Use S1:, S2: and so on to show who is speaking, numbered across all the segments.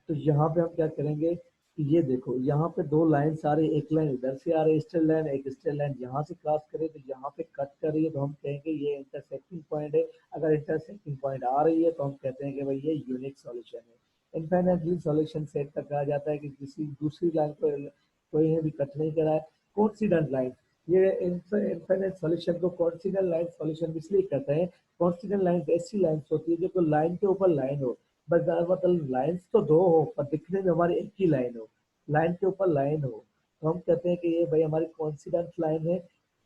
S1: तो यहाँ पे हम क्या करेंगे कि ये देखो यहाँ पे दो लाइन्स आ रही है, एक लाइन इधर से आ रही है स्ट्रेट लाइन, एक स्ट्रेट लाइन यहाँ से क्रॉस करे तो यहाँ पे कट कर रही है, तो हम कहेंगे ये इंटरसेक्टिंग पॉइंट है। अगर इंटरसेक्टिंग पॉइंट आ रही है तो हम कहते हैं कि भाई ये यूनिक सॉल्यूशन है। इनफाइनाइटली सॉल्यूशन सेट तक कहा जाता है कि किसी दूसरी लाइन को कोई ने भी कट नहीं करा है। कोइंसिडेंट लाइन, ये इनफाइनाइट सॉल्यूशन को कोइंसिडेंट लाइन सॉल्यूशन इसलिए कहते हैं। कोइंसिडेंट लाइन ऐसी लाइन्स होती है जो लाइन के ऊपर लाइन हो, बस मतलब लाइन्स तो दो हो पर दिखने में हमारी एक ही लाइन हो, लाइन के ऊपर लाइन हो, तो हम कहते हैं कि ये भाई हमारी कोइंसिडेंट लाइन है।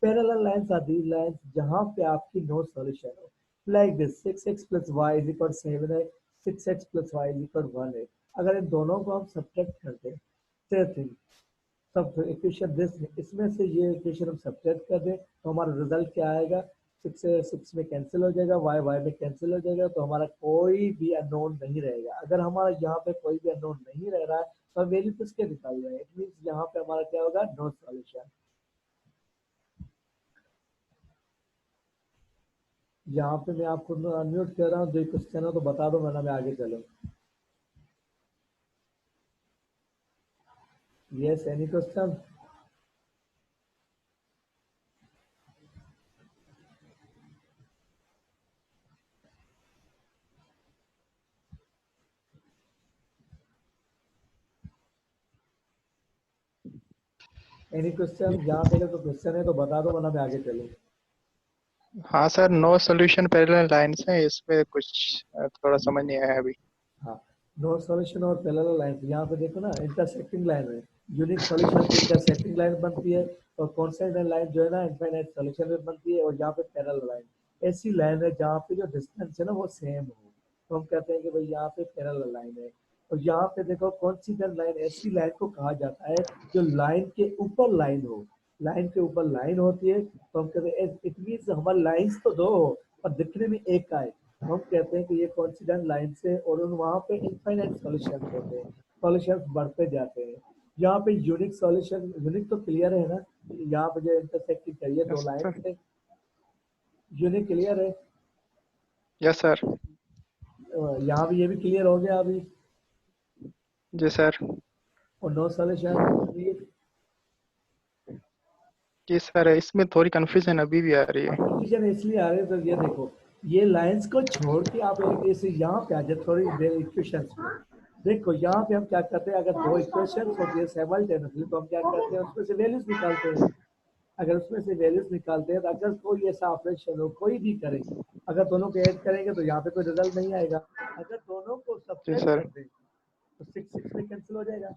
S1: Parallel lines are the lines जहाँ पे आपकी नो सॉल्यूशन हो, like this 6x plus Y is equal 7 है, 6x plus Y is equal 1 है। अगर इन दोनों को हम सब्ट्रैक्ट करते हैं सब इक्वेशन दिस, इसमें से ये इक्वेशन हम सब्ट्रैक्ट कर दें तो हमारा रिजल्ट क्या आएगा, 6 से 6 में कैंसिल हो जाएगा, वाई वाई में कैंसिल हो जाएगा, तो हमारा कोई भी अननोन नहीं रहेगा। अगर हमारा यहाँ पे कोई भी अननोन नहीं रह रहा है तो वैल्यू किसके निकाल रहे हैं, इट मीन्स यहाँ पे हमारा क्या होगा, नो सॉल्यूशन। यहाँ पे मैं आपको अनम्यूट कर रहा हूँ, जो क्वेश्चन हो तो बता दो वरना मैं आगे चलूँ। Yes, any question? Any question? यहाँ पे अगर तो क्वेश्चन है तो बता दो वरना मैं आगे चलूँ।
S2: हाँ sir, no solution parallel lines है, इसमें कुछ थोड़ा समझ नहीं आया अभी।
S1: हाँ, नो सॉल्यूशन और पैरेलल लाइन, यहाँ पे देखो ना इंटरसेक्टिंग लाइन है, यूनिक सॉल्यूशन की इंटरसेक्टिंग लाइन बनती है, और कॉन्स्टेंट लाइन जो है ना इनफाइनाइट सॉल्यूशन में बनती है, और यहाँ पे पैरेलल लाइन ऐसी लाइन है जहाँ पे जो डिस्टेंस है ना वो सेम हो, तो हम कहते हैं कि भाई यहाँ पे पैरेलल लाइन है। और यहाँ पे देखो कॉन्सिडेंट लाइन ऐसी लाइन को कहा जाता है जो लाइन के ऊपर लाइन हो, लाइन के ऊपर लाइन होती है, तो हम कहते हैं इट मीन्स हमारी लाइन्स तो दो हो पर दिखने में एक का है, हम कहते हैं कि ये कोइंसिडेंट लाइन से, और वहाँ पे इनफाइनाइट सॉल्यूशंस होते हैं, सॉल्यूशंस बढ़ते जाते हैं। यहाँ पे यूनिक सॉल्यूशन, यूनिक तो क्लियर है ना, यहाँ पे जो इंटरसेक्टिंग चाहिए दो
S2: यस
S1: लाइन
S2: सर।
S1: से, यूनिक क्लियर है।
S2: Yes sir.
S1: यहाँ भी ये भी क्लियर हो गया अभी,
S2: जी सर।
S1: और नो सॉल्यूशन क्लियर।
S2: जी सर, इसमें थोड़ी कंफ्यूजन अभी भी आ रही है।
S1: कंफ्यूजन इसलिए आ रही है तो ये देखो, ये लाइंस को छोड़ के आप एक ऐसे यहाँ पे आ जाए थोड़ी देर इक्वेशंस पे, देखो यहाँ पे हम क्या करते हैं, अगर दो इक्वेशंस होती है साइमल्टेनियसली तो हम क्या करते हैं उसमें से वैल्यूज निकालते हैं। अगर उसमें से वैल्यूज निकालते हैं तो अगर कोई ऐसा ऑपरेशन हो कोई भी करे, अगर दोनों को ऐड करेंगे तो यहाँ पे कोई रिजल्ट नहीं आएगा, अगर दोनों को
S2: जी
S1: सब्ट्रैक्ट
S2: सर।
S1: कर दें तो 6 में कैंसिल हो जाएगा,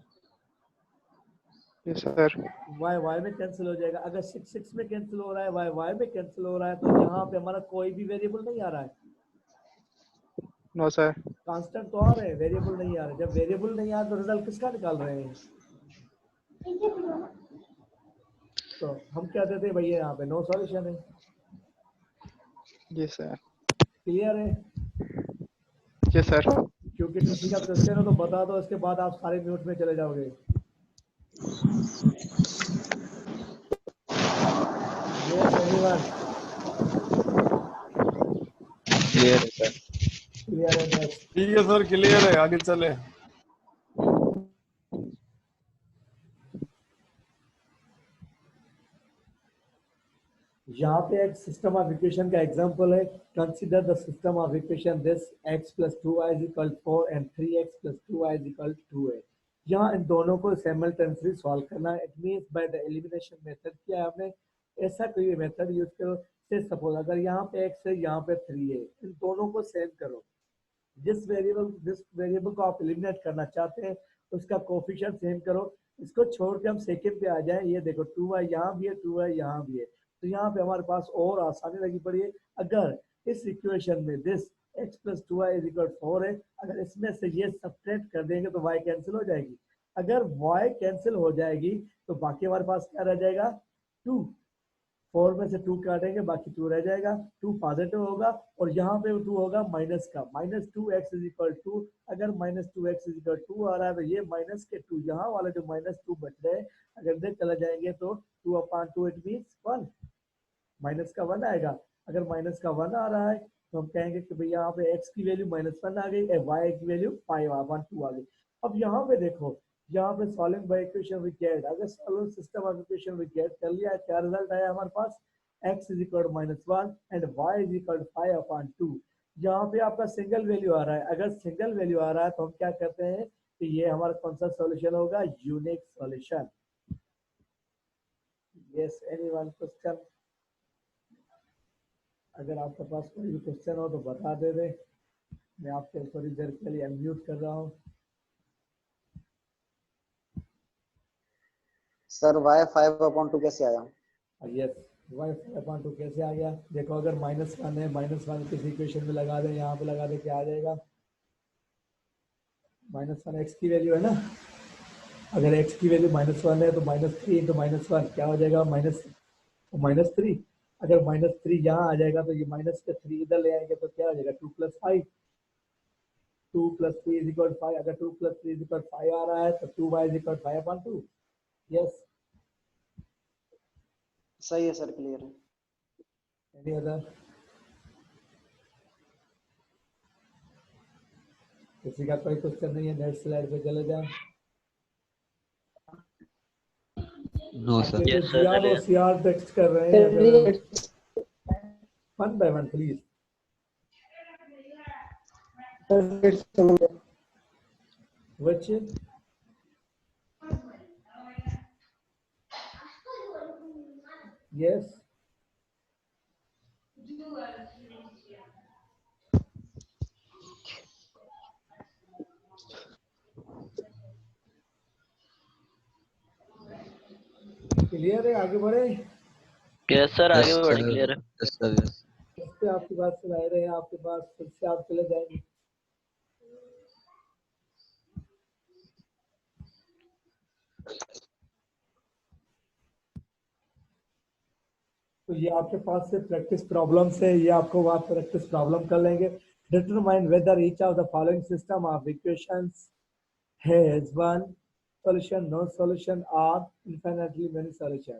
S2: जी सर।
S1: वाई वाई में कैंसिल हो जाएगा। अगर 6 में कैंसिल हो रहा है, वाई वाई में कैंसिल हो रहा है, तो यहाँ पे हमारा कोई भी वेरिएबल नहीं आ रहा है,
S2: नो सर।
S1: कांस्टेंट तो आ रहे हैं, वेरिएबल नहीं आ रहे। जब वेरिएबल नहीं आ रहा तो रिजल्ट किसका निकाल रहे हैं, तो हम क्या देते हैं भैया यहाँ पे नो सॉल्यूशन है।
S2: जी सर।
S1: क्लियर है?
S2: जी सर।
S1: क्योंकि किसी का क्वेश्चन हो तो बता दो, इसके बाद आप सारे म्यूट में चले जाओगे। Yes, anyone?
S3: क्लियर है सर।
S1: क्लियर है, नेक्स्ट।
S4: ठीक है सर, क्लियर है, आगे चले।
S1: यहाँ पे एक सिस्टम ऑफ इक्वेशन का एग्जांपल है, consider the system of equation this x plus 2y is equal 4 and 3x plus 2y is equal 2 है। यहाँ इन दोनों को साइमल्टेनियसली सॉल्व करना है, it means by the elimination method किया है हमने। ऐसा कोई मेथड यूज करो, से सपोज अगर यहाँ पे x है यहाँ पे 3 है, इन दोनों को सेम करो, जिस वेरिएबल को आप एलिमिनेट करना चाहते हैं उसका कोफिशिएंट सेम करो, इसको छोड़ के हम सेकंड पे आ जाए। ये देखो 2y यहाँ भी है, 2y यहाँ भी है, तो यहाँ पे हमारे पास और आसानी लगी पड़ी है। अगर इस इक्वेशन में this x plus 2y is equal 4 है, अगर इसमें से ये सब्ट्रैक्ट कर देंगे तो y कैंसिल हो जाएगी। अगर y कैंसिल हो जाएगी तो बाकी हमारे पास क्या रह जाएगा, 2, 4 में से 2 काटेंगे बाकी 2 रह जाएगा, 2 पॉजिटिव होगा, और यहाँ पे 2 होगा माइनस का, माइनस 2x इज इक्वल 2। अगर माइनस 2x इज इक्वल 2 आ रहा है तो ये माइनस के 2 यहाँ वाले जो माइनस 2 बच रहे हैं अगर इधर चला जाएंगे तो 2/2 इट मीन्स 1, माइनस का 1 आएगा। अगर माइनस का 1 आ रहा है तो हम कहेंगे कि भैया यहाँ पे x की वैल्यू -1 आ गई, y की वैल्यू 5/2 आ गई। अब यहाँ पे देखो, यहाँ पे solving by equation with gate, अगर solving system of equation with gate कर लिया, क्या रिजल्ट आया हमारे पास, x is equal to -1 and y is equal to 5/2। यहाँ पे आपका सिंगल वैल्यू आ रहा है, अगर सिंगल वैल्यू आ रहा है तो हम क्या करते हैं कि ये हमारा कौन सा सॉल्यूशन होगा, unique solution. Yes, anyone question? अगर आपके पास कोई भी क्वेश्चन हो तो बता दे दे, मैं आपके थोड़ी देर के लिए अनम्यूट कर रहा हूँ।
S5: सर y5/2 कैसे आया?
S1: यस, y5/2 कैसे आ गया, देखो अगर -1 है, -1 किसी इक्वेशन में लगा दें, यहाँ पे लगा दे, क्या आ जाएगा, -1 x की वैल्यू है ना, अगर x की वैल्यू -1 है तो -3 इंटू -1 क्या हो जाएगा, -3। अगर -3 यहाँ आ जाएगा तो ये -3 इधर ले आएंगे तो क्या हो जाएगा, 2 + 5, 2 + 3 इज इक्वल 5। अगर 2 + 3 इज इक्वल 5 आ रहा है तो 2y इज इक्वल 5/2। यस,
S5: सही है सर, क्लियर है।
S1: Any other? किसी का कोई क्वेश्चन नहीं है, नेक्स्ट स्लाइड पे चले जाएं।
S3: No sir.
S1: जो जीआर और सीआर टेक्स्ट कर रहे हैं, अगर one by one please. Which? Yes. Clear है, आगे बढ़े?
S6: यस सर, आगे बढ़े, क्लियर है।
S3: Yes sir, yes.
S1: इस पे आपकी बात सुनाए रहे हैं, आपके पास फिर से आप चले जाएंगे। तो ये आपके पास से प्रैक्टिस प्रॉब्लम्स है, ये आपको वहाँ प्रैक्टिस प्रॉब्लम कर लेंगे। Determine whether each of the following system of equations has one solution, no solution, or infinitely many solution.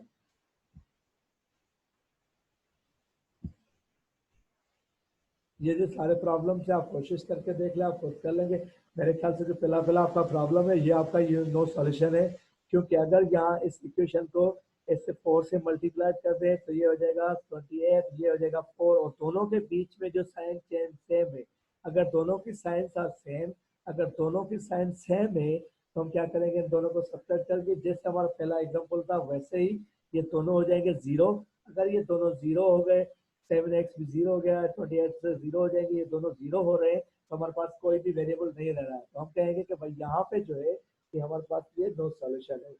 S1: ये जो सारे प्रॉब्लम से आप कोशिश करके देख ले, आप खुद कर लेंगे। मेरे ख्याल से जो पहला आपका प्रॉब्लम है, ये आपका ये नो सॉल्यूशन है, क्योंकि अगर यहाँ इस इक्वेशन को इससे 4 से मल्टीप्लाई कर दे तो ये हो जाएगा 28, ये हो जाएगा 4, और दोनों के बीच में जो साइन चेंज सेम है, अगर दोनों की साइन आर सेम, अगर दोनों की साइन सेम है तो हम क्या करेंगे, इन दोनों को सब्ट्रैक्ट करके, जैसे हमारा पहला एग्जांपल था वैसे ही ये दोनों हो जाएंगे 0। अगर ये दोनों 0 हो गए, 7x भी 0 हो गया, 28 से 0 हो जाएंगे, ये दोनों 0 हो रहे हैं, तो हमारे पास कोई भी वेरिएबल नहीं रह रहा है, तो हम कहेंगे कि भाई यहाँ पे जो है कि हमारे पास ये नो सॉल्यूशन है।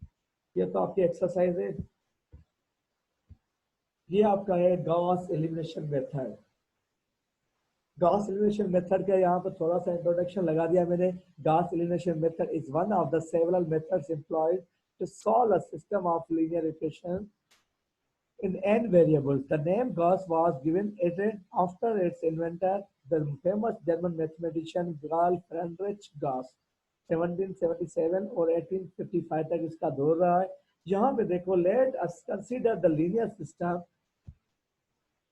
S1: ये तो आपकी एक्सरसाइज है। ये आपका है Gauss elimination method. Gauss elimination method का यहाँ पर थोड़ा सा इंट्रोडक्शन लगा दिया मैंने। Gauss elimination method is one of the several methods employed to solve a system of linear equation in n variables. The name Gauss was given it after its inventor, the famous German mathematician Carl Friedrich Gauss। 1777 और 1855 तक इसका दौर रहा है। यहाँ पे देखो, let us consider the linear system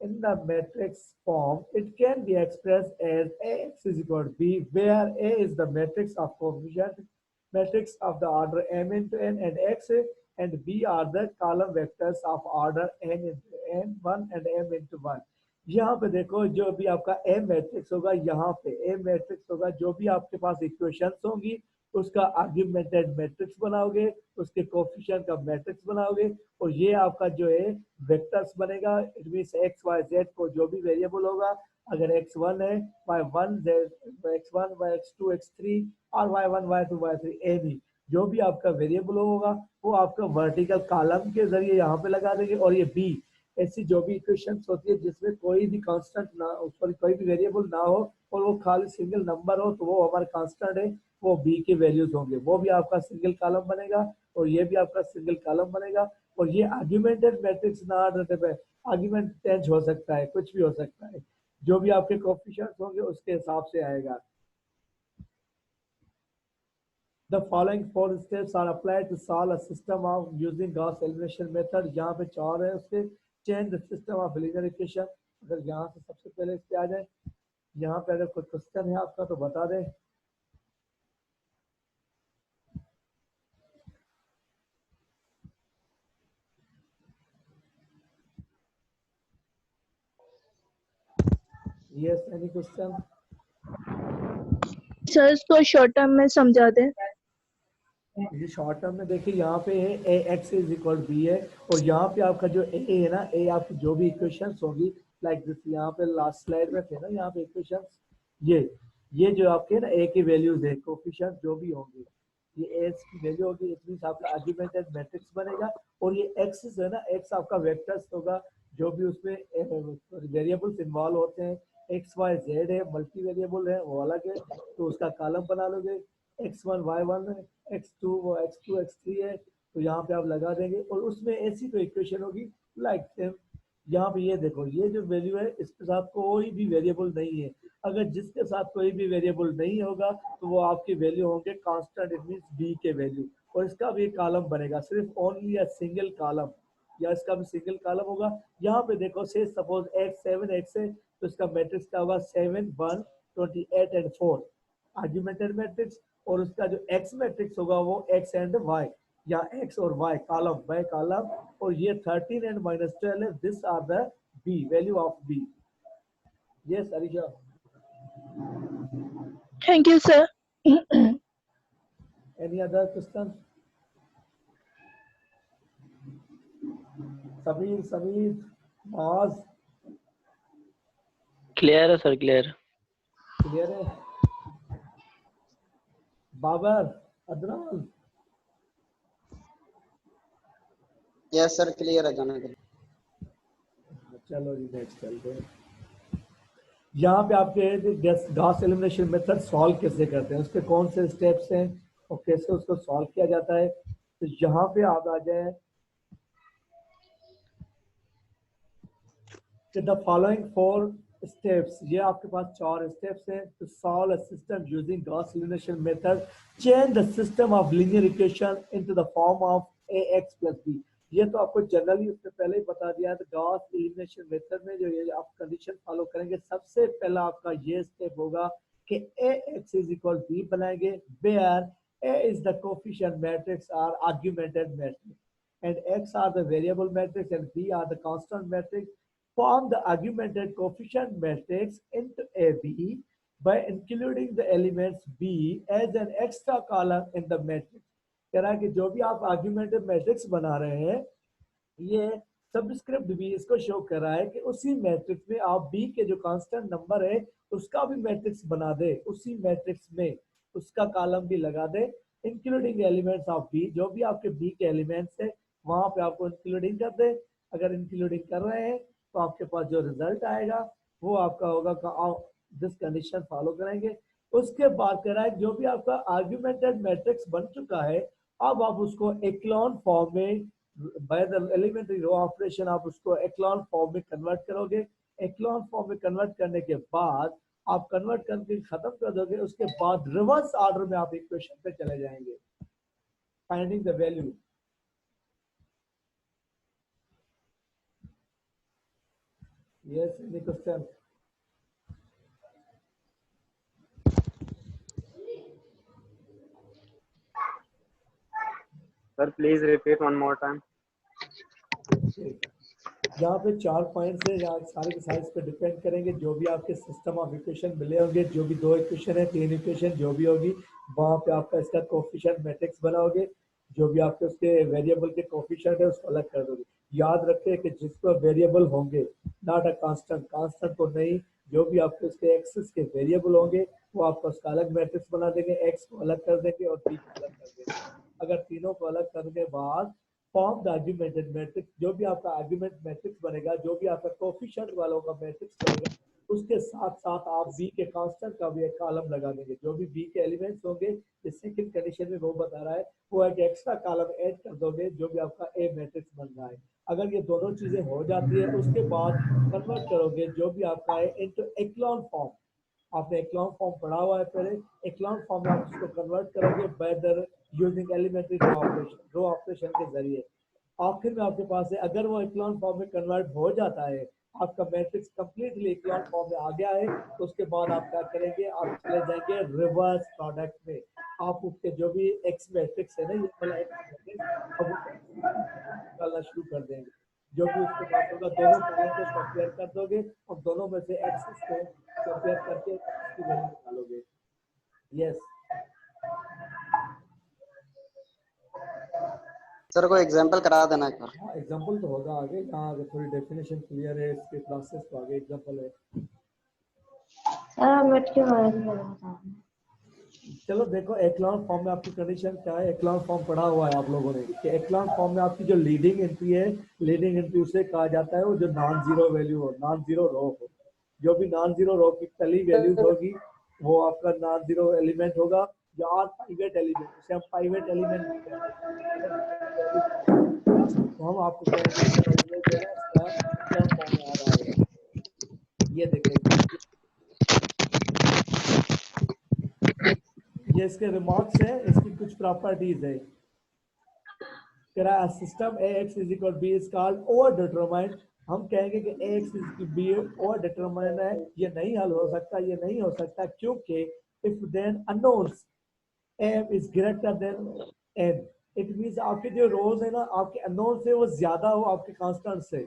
S1: in the matrix form. It can be expressed as Ax is equal to B, where A is the matrix of coefficient matrix of the order m into n, and x and b are the column vectors of order n into n1 and m into 1। यहाँ पे देखो, जो भी आपका m matrix होगा, यहाँ पे m matrix होगा, जो भी आपके पास इक्वेशंस होंगी उसका आर्ग्यूमेंटेड मैट्रिक्स बनाओगे, उसके कोफिशिएंट का मैट्रिक्स बनाओगे, और ये आपका जो है वेक्टर्स बनेगा। It means x y z को जो भी वेरिएबल होगा, अगर x1 है, y1 x1 y2 x3 और y1 y2 y3 एनी जो भी आपका वेरिएबल होगा वो आपका वर्टिकल कॉलम के जरिए यहाँ पे लगा देंगे। और ये b, ऐसी जो भी इक्वेशंस होती है जिसमें कोई भी कांस्टेंट ना, सॉरी कोई भी वेरिएबल ना हो और वो खाली सिंगल नंबर हो, तो वो हमारा कांस्टेंट है, वो b के वैल्यूज होंगे, वो भी आपका सिंगल कॉलम बनेगा और ये भी आपका सिंगल कॉलम बनेगा। और ये आर्ग्यूमेंटेड मैट्रिक्स ना आर्ग्यूमेंट चेंज हो सकता है, कुछ भी हो सकता है, जो भी आपके कोएफिशिएंट्स होंगे उसके हिसाब से आएगा। The following 4 steps are applied to solve a system of using Gauss elimination method। यहाँ पे 4 है उसके। Change the system of linear equation। अगर यहाँ से सबसे पहले इस पे आ जाए, यहाँ पे अगर कोई क्वेश्चन है आपका तो बता दें। Yes, any question?
S7: सर इसको शॉर्ट टर्म में समझा दें।
S1: ये शॉर्ट टर्म में देखिए यहाँ पे है ए एक्स इज इक्वल बी है, और यहाँ पे आपका जो ए है ना, ए आपकी जो भी इक्वेशंस होगी लाइक दिस, यहाँ पे लास्ट स्लाइड में थे ना यहाँ पे इक्वेशंस, ये जो आपके ना ए की वैल्यूज है, कोफिशिएंट जो भी होंगे, ये एक्स की वैल्यू होगी, इट मींस आपका आर्गुमेंटेड मैट्रिक्स बनेगा। और ये एक्स जो है ना, एक्स आपका वेक्टर्स होगा, जो भी उसमें वेरिएबल्स इन्वॉल्व होते हैं, एक्स वाई जेड है, मल्टी वेरिएबल है वो अलग है, तो उसका कॉलम बना लोगे, x1 y1 है, x2 वो x2 x3 है, तो यहाँ पे आप लगा देंगे, और उसमें ऐसी कोई इक्वेशन होगी लाइक सेम। यहाँ पे ये देखो, ये जो वैल्यू है इसके साथ कोई भी वेरिएबल नहीं है, अगर जिसके साथ कोई भी वेरिएबल नहीं होगा तो वो आपकी वैल्यू होंगे कांस्टेंट, इट मींस बी के वैल्यू, और इसका भी कॉलम बनेगा, सिर्फ ओनली अ सिंगल कॉलम, या इसका भी सिंगल कॉलम होगा। यहाँ पे देखो से सपोज x 7 x है, तो इसका मैट्रिक्स क्या होगा, 7 1 28 एंड 4 आर्गुमेंटेड मैट्रिक्स, और उसका जो x मैट्रिक्स होगा वो x एंड y, या x और y कॉलम बाय कॉलम, और ये 13 एंड -12 है, this are the b value of b। Yes Arisha?
S7: Thank you sir.
S1: Any other question? Sameer Maaz?
S6: Clear है सर, क्लियर।
S1: क्लियर है? Babar, Adnan?
S5: Yes sir clear है जाने के लिए।
S1: चलो जी नेक्स्ट चलते हैं। यहाँ पे आपके गॉस एलिमिनेशन मेथड सॉल्व कैसे करते हैं, उसके कौन से स्टेप्स हैं और कैसे उसको सॉल्व किया जाता है, तो यहाँ पे आप आ जाए कि द फॉलोइंग 4 स्टेप्स, ये आपके पास 4 स्टेप्स हैं to solve a system using Gauss elimination method, change the system of linear equation into the form of ax + b। ये तो आपको जनरली उससे पहले ही बता दिया है। तो गॉस एलिमिनेशन मेथड में जो ये आप कंडीशन फॉलो करेंगे, सबसे पहला आपका ये स्टेप होगा कि ax = b बनाएंगे, where a is the coefficient matrix or augmented matrix and x are the variable matrix and b are the constant matrix. Form the augmented coefficient matrix into AB by including the elements B as an extra column in the matrix. कह रहा है कि जो भी आप augmented matrix बना रहे हैं, ये सबस्क्रिप्ट भी इसको शो कर रहा है कि उसी मैट्रिक्स में आप बी के जो कांस्टेंट नंबर है उसका भी मैट्रिक्स बना दे, उसी मैट्रिक्स में उसका कॉलम भी लगा दे, इंक्लूडिंग एलिमेंट्स ऑफ बी, जो भी आपके बी के एलिमेंट्स है वहां पे आपको इंक्लूडिंग कर दे। अगर इंक्लूडिंग कर रहे हैं तो आपके पास जो रिजल्ट आएगा वो आपका होगा दिस कंडीशन फॉलो करेंगे। उसके बाद कह रहा है जो भी आपका आर्ग्यूमेंटेड मैट्रिक्स बन चुका है, अब आप उसको एक्लॉन फॉर्म में by the elementary row operation आप उसको एक्लॉन फॉर्म में कन्वर्ट करोगे। एक्लॉन फॉर्म में कन्वर्ट करने के बाद आप कन्वर्ट करके खत्म कर दोगे, उसके बाद रिवर्स ऑर्डर में आप इक्वेशन पे चले जाएंगे, finding the value. Yes, any question?
S8: Sir, please repeat one more time.
S1: यहाँ पे 4 पॉइंट्स है, यहाँ सारे के सारे इस पे डिपेंड करेंगे, जो भी आपके सिस्टम ऑफ इक्वेशन मिले होंगे, जो भी 2 इक्वेशन है 3 इक्वेशन जो भी होगी, वहाँ पे आपका इसका कोफिशिएंट मैट्रिक्स बनाओगे, जो भी आपके उसके वेरिएबल के कोफिशिएंट है उसको अलग कर दोगे। याद रखें कि जिसको वेरिएबल होंगे, नॉट अ कांस्टेंट, कांस्टेंट को नहीं, जो भी आपके उसके एक्सिस के वेरिएबल होंगे वो आपका उसका अलग मैट्रिक्स बना देंगे, एक्स को अलग कर देंगे और बी को अलग कर देंगे। अगर तीनों को अलग करने के बाद फॉर्म द आर्गुमेंटेड मैट्रिक्स, जो भी आपका आर्गुमेंट मैट्रिक्स बनेगा, जो भी आपका कोफिशिएंट वालों का मैट्रिक्स बनेगा, उसके साथ साथ आप बी के कांस्टेंट का भी एक कॉलम लगा देंगे। जो भी बी के एलिमेंट्स होंगे, जिस सेकंड कंडीशन में वो बता रहा है, वो एक एक्स्ट्रा कॉलम ऐड कर दोगे, जो भी आपका ए मैट्रिक्स बन रहा है। अगर ये दोनों चीजें हो जाती है, उसके बाद कन्वर्ट करोगे जो भी आपका है इनटू एक्लॉन फॉर्म। आपने एक्लॉन फॉर्म पढ़ा हुआ है पहले, एक्लॉन फॉर्म में आप उसको कन्वर्ट करोगे by the using elementary row operation के जरिए। आखिर में आपके पास है, अगर वो एक्लॉन फॉर्म में कन्वर्ट हो जाता है आपका मैट्रिक्स कंप्लीटली इक्लॉन फॉर्म में आ गया है। तो उसके बाद आप क्या करेंगे, आप चले जाएंगे रिवर्स प्रोडक्ट में। आप उसके जो भी एक्स मैट्रिक्स है ना, ये वाला एक्स मैट्रिक्स, अब निकालना शुरू कर देंगे। जो भी उसके पास होगा दोनों कॉलम को कंपेयर कर दोगे और दोनों में से एक्सिस को कंपेयर करके इसकी वैल्यू निकालोगे। यस
S5: सर कोई एग्जांपल करा देना एक बार।
S1: हाँ, एग्जांपल तो होगा आगे, यहाँ आगे थोड़ी डेफिनेशन क्लियर है इसके प्रोसेस, तो आगे एग्जांपल है। चलो देखो, एक्लॉन फॉर्म में आपकी कंडीशन क्या है। एक्लॉन फॉर्म पढ़ा हुआ है आप लोगों ने कि एक्लॉन फॉर्म में आपकी जो लीडिंग एंट्री है, लीडिंग एंट्री उसे कहा जाता है वो जो नॉन जीरो वैल्यू हो, नॉन जीरो रो हो। जो भी नॉन जीरो रो की पहली वैल्यूज होगी वो आपका नॉन जीरो एलिमेंट होगा। जो आर पाइवेट एलिमेंट, उसे हम पाइवेट एलिमेंट भी कहते हैं। तो हम आपको कहेंगे कि भाई ये जो है ना इसका एक्लॉन फॉर्म में आ रहा है। ये देखें, ये इसके रिमार्क्स है, इसकी कुछ प्रॉपर्टीज है। System ax is equal b is called over determined। हम कहेंगे कि ax is b over determined है, ये नहीं हल हो सकता, ये नहीं हो सकता, क्योंकि if then unknowns m is greater than n, it means आपके जो रोज है ना, आपके अननोन से वो ज्यादा हो आपके कांस्टेंट से,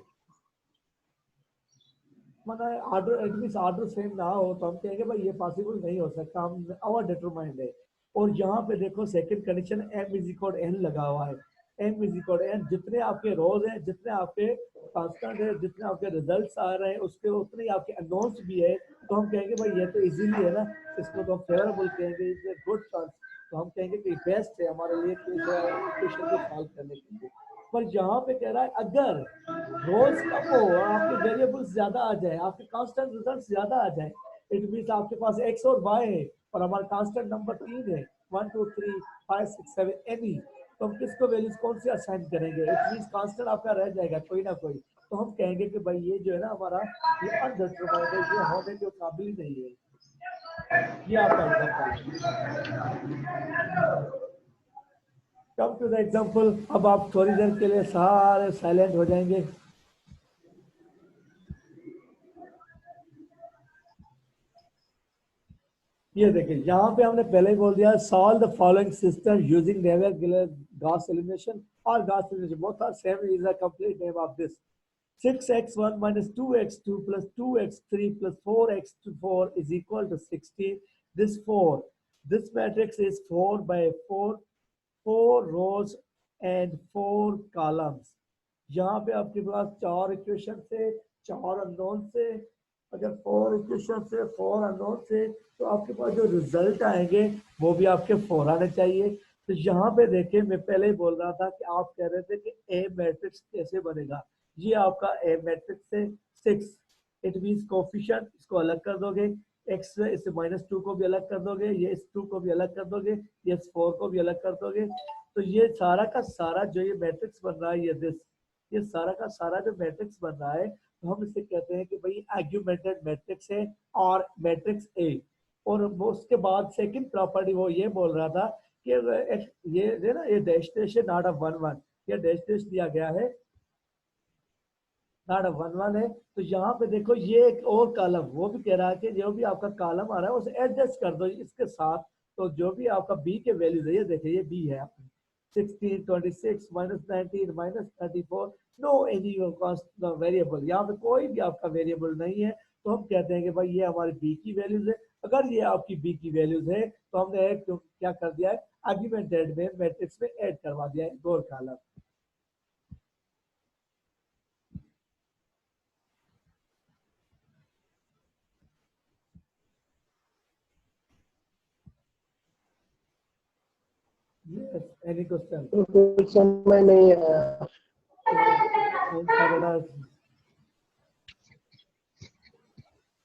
S1: मतलब order, it means order same ना हो, तो हम कहेंगे भाई ये पॉसिबल नहीं हो सकता, हम ओवर डिटरमाइंड है। और यहाँ पे देखो second condition m is equal n लगा हुआ है। m इज इक्वल n, जितने आपके रोज हैं, जितने आपके कांस्टेंट है, जितने आपके रिजल्ट्स आ रहे हैं, उसके उतने ही आपके अननोन्स भी है। तो हम कहेंगे भाई ये तो इजीली है ना, इसको तो हम फेवरेबल कहेंगे, इट्स ए गुड चांस। तो हम कहेंगे कि बेस्ट है हमारे लिए इक्वेशन को सॉल्व करने के लिए। पर यहाँ पे कह रहा है अगर रोज कम हो और आपके वेरिएबल्स ज्यादा आ जाए, आपके कांस्टेंट रिजल्ट्स ज्यादा आ जाए, इट मींस आपके पास x और y है और हमारा कांस्टेंट नंबर 3 है, 1 2 3 5 6 7 एनी, तो हम किसको वैल्यूज कौन सी असाइन करेंगे? इट मींस कांस्टेंट आपका रह जाएगा कोई ना कोई। तो हम कहेंगे कि भाई ये जो है ना हमारा, ये अनडिटरमाइंड है, ये होने के काबिल ही नहीं है। ये आपका एग्जांपल है। Come to the example. अब आप थोड़ी देर के लिए सारे साइलेंट हो जाएंगे। ये देखिए, यहाँ पे हमने पहले ही बोल दिया, solve the following system using naive Gauss elimination और Gauss elimination, both are same, is the complete name of this. 6x1 minus 2x2 plus 2x3 plus 4x4 is equal to 16. This 4, this matrix is 4 by 4, 4 rows and 4 columns. यहाँ पे आपके पास 4 equation से, 4 unknown से, अगर 4 equation से, 4 unknown से, तो आपके पास जो रिजल्ट आएंगे वो भी आपके 4 आने चाहिए। तो यहाँ पे देखिए, मैं पहले ही बोल रहा था कि आप कह रहे थे कि ए मैट्रिक्स कैसे बनेगा। ये आपका ए मैट्रिक्स है 6, इट मींस कोफिशिएंट, इसको अलग कर दोगे, x इस -2 को भी अलग कर दोगे, ये इस 2 को भी अलग कर दोगे, ये इस 4 को भी अलग कर दोगे। तो ये सारा का सारा जो ये मैट्रिक्स बन रहा है, ये सारा का सारा जो मैट्रिक्स बन रहा है, तो हम इसे कहते हैं कि भाई आर्गुमेंटेड मैट्रिक्स है और मैट्रिक्स ए। और वो उसके बाद सेकंड प्रॉपर्टी वो ये बोल रहा था कि ये ना, ये डेस्टिनेशन नॉट ऑफ 1 1, ये डेस्टिनेशन दिया गया है नॉट ऑफ 1 1 है। तो यहाँ पे देखो, ये एक और कॉलम, वो भी कह रहा है कि जो भी आपका कॉलम आ रहा है उसे एडजस्ट कर दो इसके साथ। तो जो भी आपका बी के वैल्यूज है, ये देखिए, ये बी है आपकी 16 26 -19 -34, नो एनी वेरिएबल, यहाँ पे कोई भी आपका वेरिएबल नहीं है। तो हम कहते हैं कि भाई ये हमारी बी की वैल्यूज है। अगर ये आपकी बी की वैल्यूज है तो हमने क्या कर दिया है, आर्गुमेंटेड में मैट्रिक्स में ऐड करवा दिया है दो कॉलम। Yes, any question?
S9: कुछ समझ नहीं आया।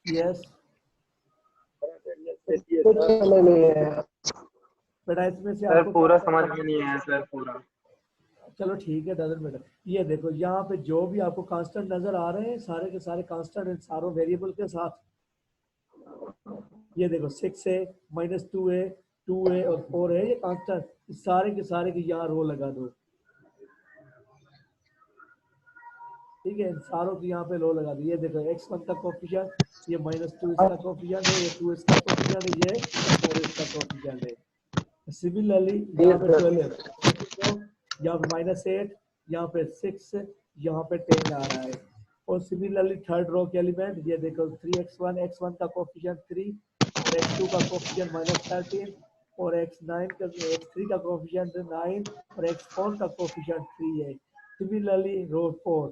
S1: Yes.
S9: कुछ समझ नहीं आया।
S1: बेटा इसमें से
S8: सर
S1: आपको
S8: पूरा समझ में नहीं आया सर, पूरा।
S1: चलो ठीक है, डजंट मैटर। ये देखो, यहाँ पे जो भी आपको कांस्टेंट नजर आ रहे हैं, सारे के सारे कांस्टेंट सारों वेरिएबल के साथ। ये देखो 6 है, -2 है, 2 है और 4 है, ये कांस्टेंट, सारे के सारे की यहाँ रो लगा दो। ठीक है, इन सारों की यहाँ पे लो लगा दी। ये देखो x1 का कोफिशिएंट, ये -2 इसका कोफिशिएंट है, ये 2 इसका कोफिशिएंट है, ये 4 इसका कोफिशिएंट है। सिमिलरली यहाँ पे 12 सेकंड रो, यहाँ पे -8, यहाँ पे 6, यहाँ पे 10 आ रहा है। और सिमिलरली थर्ड रो के एलिमेंट ये देखो 3x1, x1 का कोफिशिएंट 3 और x2 का कोफिशिएंट -13 और x3 का कोफिशिएंट 9 और x4 का कोफिशिएंट 3 है। सिमिलरली रो 4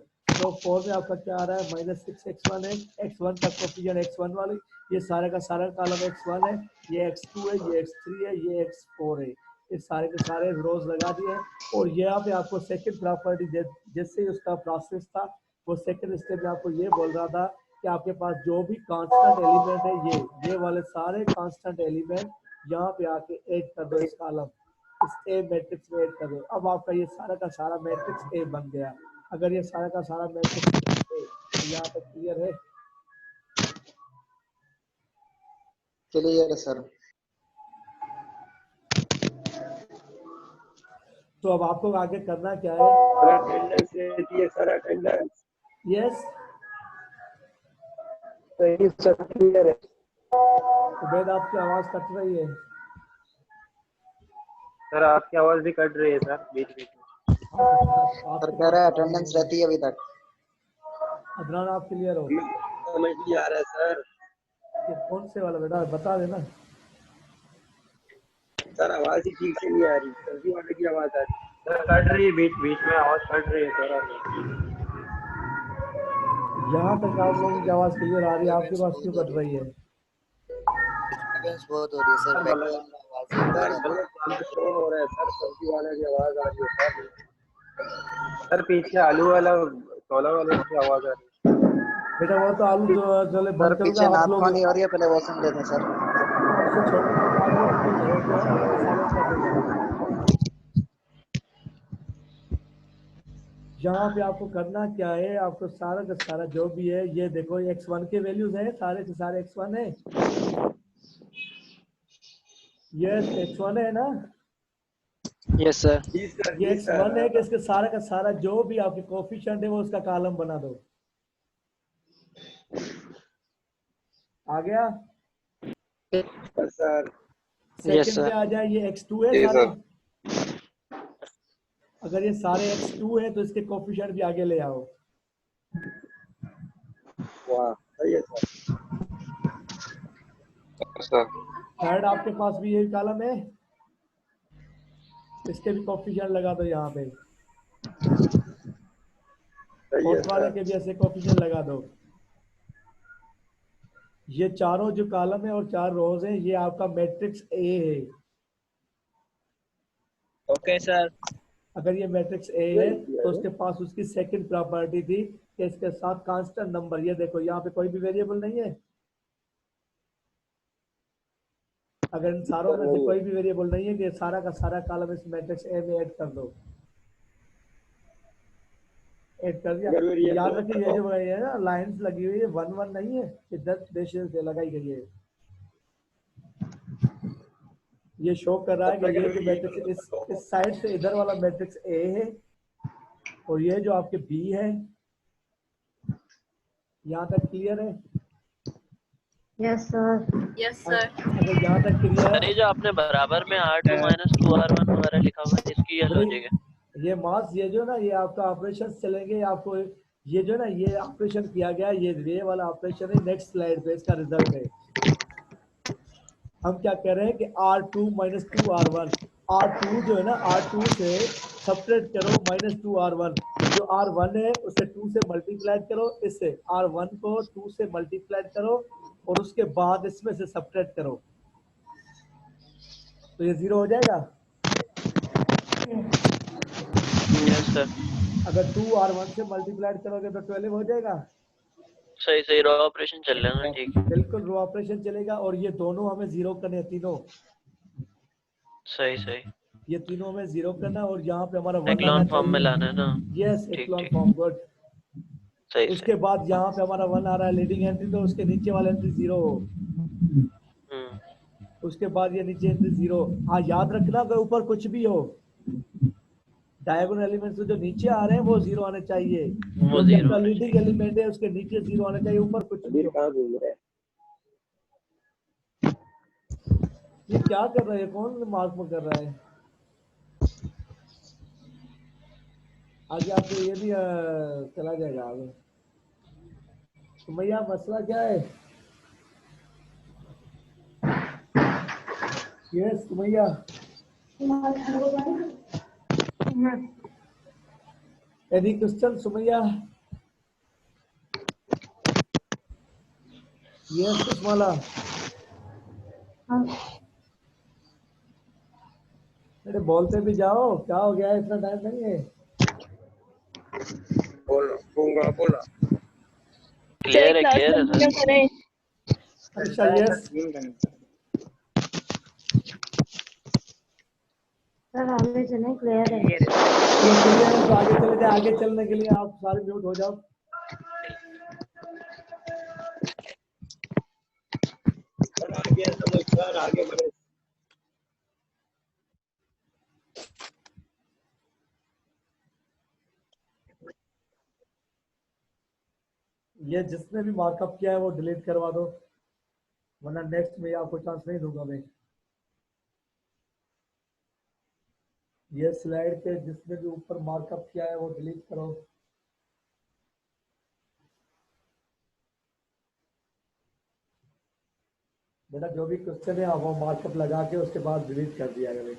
S1: में आपका क्या आ रहा है, -6x1 है, x1 का कोफिशिएंट x1 वाले, ये सारे का सारा कॉलम x1 है, ये x2 है, ये x3 है, ये x4 है। ये सारे के सारे रोज लगा दिए। और यहाँ पे आपको सेकंड प्रॉपर्टी जैसे ही उसका प्रोसेस था, वो सेकंड स्टेप में आपको ये बोल रहा था कि आपके पास जो भी कांस्टेंट एलिमेंट है, ये वाले सारे कांस्टेंट एलिमेंट यहाँ पे आके ऐड कर दो, इस कॉलम इस ए मैट्रिक्स में ऐड कर दो। अब आपका ये सारा का सारा मैट्रिक्स ए बन गया। अगर ये सारा का सारा मैट्रिक्स ए तो यहाँ पे क्लियर है?
S5: क्लियर है सर।
S1: तो अब आपको आगे करना क्या है?
S8: अटेंडेंस रहती है सर, अटेंडेंस।
S1: यस,
S9: सही सर, क्लियर है।
S1: उबैद आपकी आवाज कट रही है।
S8: सर आपकी आवाज भी कट रही है सर, बीच बीच में।
S5: सर कह रहा है अटेंडेंस रहती है अभी तक।
S1: अदनान आप क्लियर हो?
S8: समझ नहीं आ रहा है सर।
S1: ये कौन से वाला बेटा बता देना।
S8: सर आवाज ही ठीक से नहीं आ रही, सब्जी वाले की आवाज आ रही है। सर कट रही है, बीच बीच में आवाज कट रही है थोड़ा।
S1: यहाँ तक आप लोगों की आवाज क्लियर आ रही है, आपके पास क्यों कट रही है?
S5: बहुत हो रही है सर, बैकग्राउंड में आवाज।
S8: सर गलत काम शोर हो रहा है सर, सब्जी वाले की आवाज आ रही है सर। सर पीछे आलू वाला छोला वाले की आवाज आ रही है।
S1: बेटा वो तो आलू जो चले
S5: सर
S1: बंद
S5: पीछे
S1: करो आप
S5: नाथ
S1: लोग।
S5: पानी हो रही है, पहले वो सुन लेते हैं सर।
S1: उससे छोटे छोटे आलू जो है ना, साइलेंट कर देना। यहाँ पे आपको करना क्या है, आपको सारा का सारा जो भी है, ये देखो x1 के वैल्यूज है, सारे के सारे x1 है। ये x1 है ना,
S6: यस सर।
S1: ये x1 है कि इसके सारा का सारा जो भी आपके कोफिशिएंट है वो उसका कॉलम बना दो। आ गया?
S8: सर
S1: सेकंड पे आ जाए, ये x2 है सारे। अगर ये सारे x2 है तो इसके कोफिशिएंट भी आगे ले आओ।
S8: वाह सही है सर।
S1: थर्ड आपके पास भी यही कॉलम है, इसके भी कोफिशिएंट लगा दो यहाँ पे। फोर्थ वाले के भी ऐसे कोफिशिएंट लगा दो। ये चारों जो कॉलम है और 4 रोज है, ये आपका मैट्रिक्स ए है।
S6: Okay sir.
S1: अगर ये मैट्रिक्स ए है तो उसके पास उसकी सेकंड प्रॉपर्टी थी कि इसके साथ कांस्टेंट नंबर, ये देखो यहाँ पे कोई भी वेरिएबल नहीं है। अगर इन सारों में से कोई भी वेरिएबल नहीं है कि सारा का सारा कॉलम इस मैट्रिक्स ए में ऐड कर दो। ऐड कर दिया। याद रखिए ये जो है ना लाइंस लगी हुई है 1 1 नहीं है, ये 10 डैशेस से लगाई गई है। ये शो कर रहा है कि ये जो मैट्रिक्स इस साइड से इधर वाला मैट्रिक्स ए है और ये जो आपके बी है। यहाँ तक क्लियर है?
S10: Yes sir. Yes sir.
S1: अगर यहाँ तक क्लियर
S6: अरे जो आपने बराबर में R2 - 2R1 वगैरह लिखा हुआ है, इसकी ये लॉजिक है।
S1: ये मास, ये जो ना ये आपका ऑपरेशन चलेंगे, आपको ये जो ना ये ऑपरेशन किया गया, ये वाला ऑपरेशन है नेक्स्ट स्लाइड पे, इसका रिजल्ट है। हम क्या कह रहे हैं कि R2 - 2R1, R2 जो है ना, R2 से सब्ट्रैक्ट करो -2R1, जो R1 है उसे 2 से मल्टीप्लाई करो, इससे R1 को 2 से मल्टीप्लाई करो और उसके बाद इसमें से सब्ट्रैक्ट करो, तो ये 0 हो जाएगा।
S6: Yes sir.
S1: अगर 2 R1 से मल्टीप्लाई करोगे तो 12 हो जाएगा।
S6: सही सही, रो ऑपरेशन चल रहा है ना, ठीक है।
S1: बिल्कुल रो ऑपरेशन चलेगा। और ये दोनों हमें 0 करने, तीनों
S6: सही सही।
S1: ये तीनों में 0 करना और यहाँ पे हमारा 1
S6: एक्लॉन फॉर्म में लाना है ना।
S1: यस,
S6: ठीक
S1: एक्लॉन
S6: ठीक।
S1: Form, good.
S6: सही
S1: उसके बाद यहाँ पे हमारा 1 आ रहा है लीडिंग एंट्री, तो उसके नीचे वाला एंट्री 0 हो। उसके बाद ये नीचे एंट्री 0। हाँ याद रखना, अगर ऊपर कुछ भी हो, डायगोनल एलिमेंट जो नीचे आ रहे हैं वो 0 आने चाहिए,
S6: वो
S1: जो
S6: zero
S1: आपका लीडिंग एलिमेंट है उसके नीचे 0 आने चाहिए, ऊपर कुछ नहीं
S8: अबीर
S1: होगा।
S8: कहाँ घूम रहा है?
S1: ये क्या कर रहा है, कौन मार्क में कर रहा है? आगे आपको ये भी चला जाएगा आगे। तो भैया मसला क्या है? Yes Sumaiya, any question Sumaiya? Yes Kushmala, अरे बोलते भी जाओ, क्या हो गया है, इतना टाइम नहीं है।
S8: बोला बोला
S6: क्लियर है,
S7: क्लास
S6: क्लियर है
S7: कंटिन्यू
S6: सर।
S7: करें?
S1: अच्छा यस
S10: सर आगे चलें, क्लियर है।
S1: ये क्लियर है तो आगे चले जाए। आगे चलने के लिए आप सारे म्यूट हो जाओ।
S8: आगे समझ सर, आगे बढ़े।
S1: ये जिसने भी मार्कअप किया है वो डिलीट करवा दो, वरना नेक्स्ट में आपको चांस नहीं दूंगा मैं। ये स्लाइड के जिसने भी ऊपर मार्कअप किया है वो डिलीट करो। बेटा जो भी क्वेश्चन है आप वो मार्कअप लगा के उसके बाद डिलीट कर दिया करें।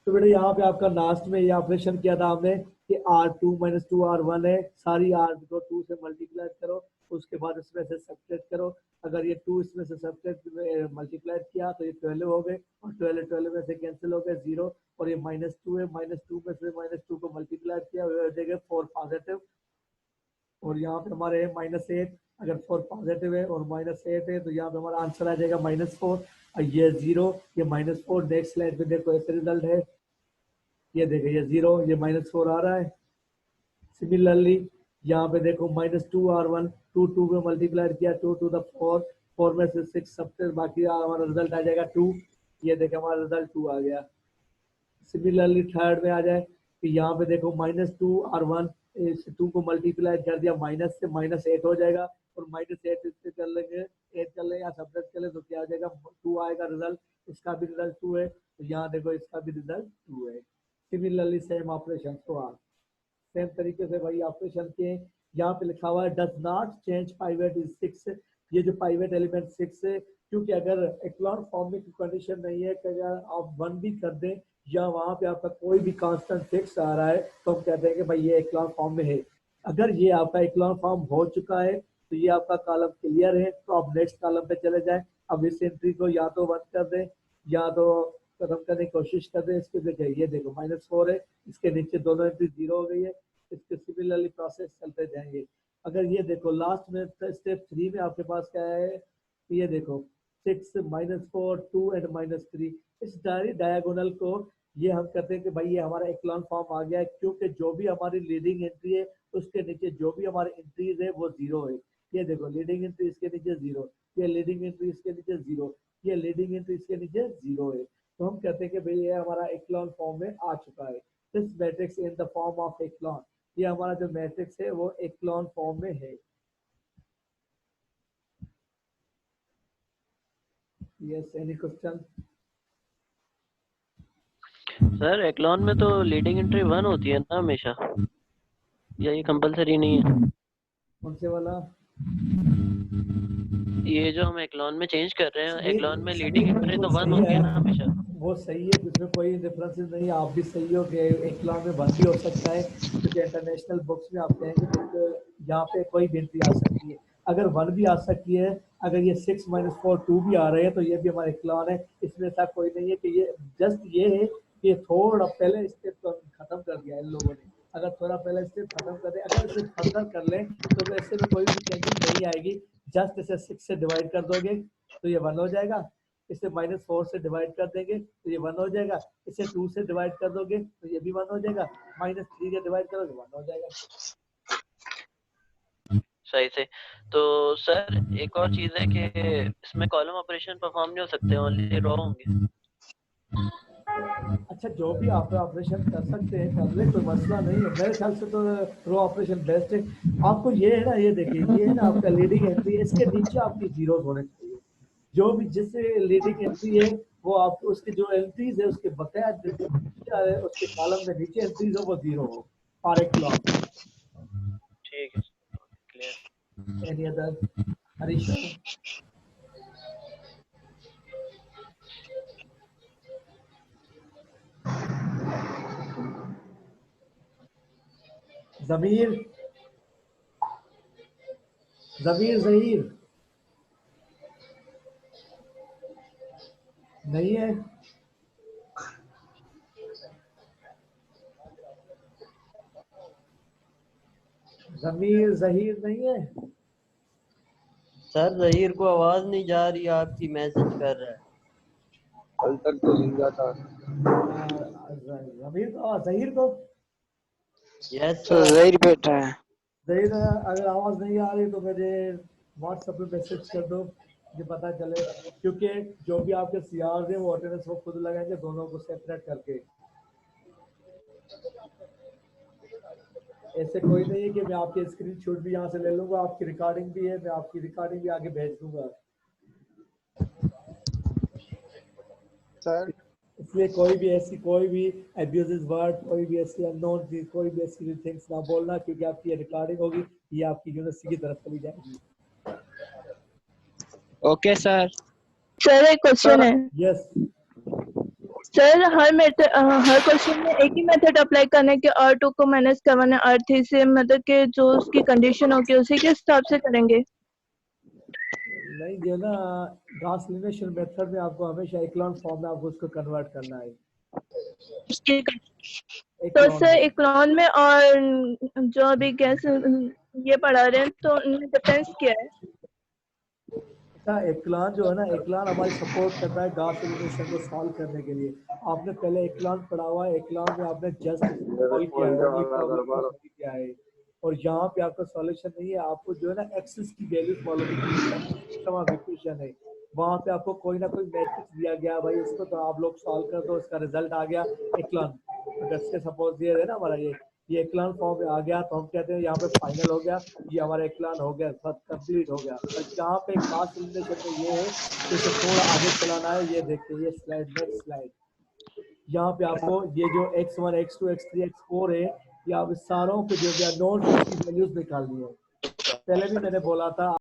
S1: तो बेटा यहाँ पे आपका लास्ट में ये ऑपरेशन किया था हमने कि R2 - 2R1 है, सारी R को 2 से मल्टीप्लाई करो, उसके बाद इसमें से सब्ट्रैक्ट करो। अगर ये 2 इसमें से सब्ट्रैक्ट मल्टीप्लाई किया तो ये 12 हो गए, और 12 में से कैंसिल हो गए 0, और ये -2 है, -2 में से -2 को मल्टीप्लाई किया हो जाएगा 4 पॉजिटिव, और यहाँ पे हमारे है -8। अगर 4 पॉजिटिव है और -8 है तो यहाँ पे हमारा आंसर आ जाएगा -4, और ये 0, ये -4। नेक्स्ट स्लाइड पे देखो ऐसे रिजल्ट है, ये देखिए ये 0, ये -4 आ रहा है। सिमिलरली यहाँ पे देखो -2R1, 2 में मल्टीप्लाई किया, 2 to the 4, 4 में से 6 सबसे बाकी हमारा रिजल्ट आ जाएगा 2। ये देखिए हमारा रिजल्ट 2 आ गया। सिमिलरली थर्ड में आ जाए कि यहाँ पे देखो -2R1, इस 2 को मल्टीप्लाई कर दिया, माइनस से -8 हो जाएगा, और -8 इससे कर लेंगे, 8 कर ले या सब्ट्रैक्ट कर ले तो क्या आ जाएगा 2 आएगा रिजल्ट। इसका भी रिजल्ट 2 है, तो यहाँ देखो इसका भी रिजल्ट 2 है। सिमिलरली सेम ऑपरेशन तो आप सेम तरीके से वही ऑपरेशन के यहाँ पे लिखा हुआ है does not change pivot is 6। ये जो पाइवेट एलिमेंट 6 है, क्योंकि अगर एक्लॉन फॉर्म में कंडीशन नहीं है कि अगर आप 1 भी कर दें या वहां पे आपका कोई भी कांस्टेंट फिक्स आ रहा है तो हम कहते हैं कि भाई ये एक्लॉन फॉर्म में है। अगर ये आपका एक्लॉन फॉर्म हो चुका है तो ये आपका कॉलम क्लियर है, तो आप नेक्स्ट कॉलम पे चले जाएं। अब इस एंट्री को या तो 1 कर दें या तो खत्म करने की कोशिश कर दें। इसके देखिए ये देखो -4 है, इसके नीचे दोनों एंट्री 0 हो गई है। इसके सिमिलरली प्रोसेस चलते जाएंगे। अगर ये देखो लास्ट में स्टेप 3 में आपके पास क्या है, ये देखो 6 -4 2 एंड -3, इस डायगोनल को ये हम कहते हैं कि भाई ये हमारा एक्लॉन फॉर्म आ गया है, क्योंकि जो भी हमारी लीडिंग एंट्री है उसके नीचे जो भी हमारे एंट्रीज है वो 0 है। ये देखो लीडिंग एंट्री इसके नीचे 0, ये लीडिंग एंट्री इसके नीचे 0, ये लीडिंग एंट्री इसके नीचे 0 है। तो हम कहते हैं कि भाई ये हमारा एक्लॉन फॉर्म में आ चुका है। This matrix in the form of echelon, ये हमारा जो मैट्रिक्स है वो एक्लॉन फॉर्म में है। Yes any question?
S6: सर एक्लॉन में तो लीडिंग एंट्री 1 होती है ना हमेशा, या ये कंपलसरी नहीं है?
S1: कौन से वाला?
S6: ये जो हम एक्लॉन में चेंज कर रहे हैं,
S1: सही-
S6: एक्लॉन में
S1: सही
S6: लीडिंग
S1: है,
S6: एंट्री तो
S1: बिल्कुल
S6: 1
S1: सही
S6: होती है
S1: है।
S6: ना हमेशा?
S1: वो सही है, इसमें कोई डिफरेंसेस नहीं है। आप भी सही हो कि एक्लॉन में 1 भी हो सकता है, क्योंकि इंटरनेशनल बुक्स में आप कहेंगे कि यहाँ पे कोई भी एंट्री आ सकती है। अगर 1 भी आ सकती है, अगर ये 6 -4 2 भी आ रहे हैं तो ये भी हमारा एक्लॉन है। इसमें ऐसा कोई नहीं है कि ये जस्ट ये है कि थोड़ा पहले स्टेप खत्म कर दिया इन लोगों ने। अगर थोड़ा पहले स्टेप खत्म कर दे, अगर इसे फर्दर कर लें तो ऐसे में कोई भी चेंजिंग नहीं आएगी। जस्ट इसे 6 से डिवाइड कर दोगे तो ये 1 हो जाएगा, इसे -4 से डिवाइड कर देंगे तो ये 1 हो जाएगा, इसे 2 से डिवाइड कर दोगे तो ये भी 1 हो जाएगा, -3 से डिवाइड करोगे 1 हो जाएगा।
S6: सही से। तो सर एक और चीज है कि इसमें कॉलम ऑपरेशन परफॉर्म नहीं हो सकते, ओनली रो होंगे।
S1: अच्छा जो भी आप ऑपरेशन कर सकते हैं कर ले, कोई मसला नहीं है। मेरे ख्याल से तो रो ऑपरेशन बेस्ट है। आपको ये है ना, ये देखिए ये है ना आपका लीडिंग एंट्री, इसके नीचे आपकी जीरो होने चाहिए। जो भी जिससे लीडिंग एंट्री है वो आप उसकी जो एंट्रीज है उसके बकाया उसके कॉलम में नीचे एंट्रीज हो वो जीरो हो और एक लॉन्ग।
S6: ठीक है, clear.
S1: Any other Harish? Zameer Zaheer नहीं है। ज़हीर नहीं है।
S3: सर जहीर को आवाज नहीं जा रही आपकी, मैसेज कर रहा है।
S8: कल तक तो जिंदा था।
S1: ज़हीर को
S3: यस
S9: सर
S3: सर।
S9: जहीर बैठा है।
S1: ज़हीर अगर आवाज़ नहीं आ रही तो मुझे व्हाट्सएप पे मैसेज कर दो, मुझे पता चले। क्योंकि जो भी आपके सीआर हैं वो अटेंडेंस वो खुद लगाएंगे, दोनों को सेपरेट करके। ऐसे कोई नहीं है कि मैं आपके स्क्रीनशॉट भी यहाँ से ले लूंगा, आपकी रिकॉर्डिंग भी है, मैं आपकी रिकॉर्डिंग भी आगे भेज दूंगा।
S2: सर
S1: इसलिए कोई भी अब्यूजिव वर्ड, कोई भी ऐसी अननोन चीज, कोई भी ऐसी थिंग्स ना बोलना, क्योंकि आपकी ये रिकॉर्डिंग होगी, ये आपकी यूनिवर्सिटी की तरफ चली जाएगी।
S9: Okay sir.
S7: सर एक क्वेश्चन है।
S1: यस
S7: सर हर क्वेश्चन में एक ही मेथड अप्लाई करने के R2 को मैनेज करवाना R3 से, मतलब कि जो उसकी कंडीशन होगी उसी के हिसाब से करेंगे।
S1: नहीं, जो ना गॉस एलिमिनेशन मेथड में आपको हमेशा इक्लॉन फॉर्म में आपको उसको कन्वर्ट करना है।
S7: तो सर इक्लॉन में और जो अभी गैस ये पढ़ा रहे हैं तो उनमें डिफरेंस क्या है?
S1: एक्लान जो है ना, एक्लान हमारी सपोर्ट करता है गॉस एलिमिनेशन को सॉल्व करने के लिए। आपने पहले एक्लान पढ़ा हुआ है, एक्लान में आपने जस्ट सॉल्व किया है, only problem को solve किया है। और यहाँ पे आपका सॉल्यूशन नहीं है, आपको जो है ना एक्सेस की वैल्यू फॉलो करनी है, सिस्टम ऑफ इक्वेशन है। वहाँ पे आपको कोई ना कोई मैट्रिक्स दिया गया, भाई इसको तो आप लोग सॉल्व कर दो, इसका रिजल्ट आ गया एक्लान। अगर से सपोज ये है ना हमारा ये एक्लान फॉर्म में आ गया तो हम कहते हैं यहाँ पे फाइनल हो गया, ये हमारा एक्लान हो गया, सब कंप्लीट हो गया। और जहाँ पे गॉस एलिमिनेशन में ये है कि इसे थोड़ा आगे चलाना है। ये देखिए ये स्लाइड, नेक्स्ट स्लाइड, यहाँ पे आपको ये जो x1 x2 x3 x4 है, ये आप सारों के जो नोन की वैल्यूज निकालनी है। पहले भी मैंने बोला था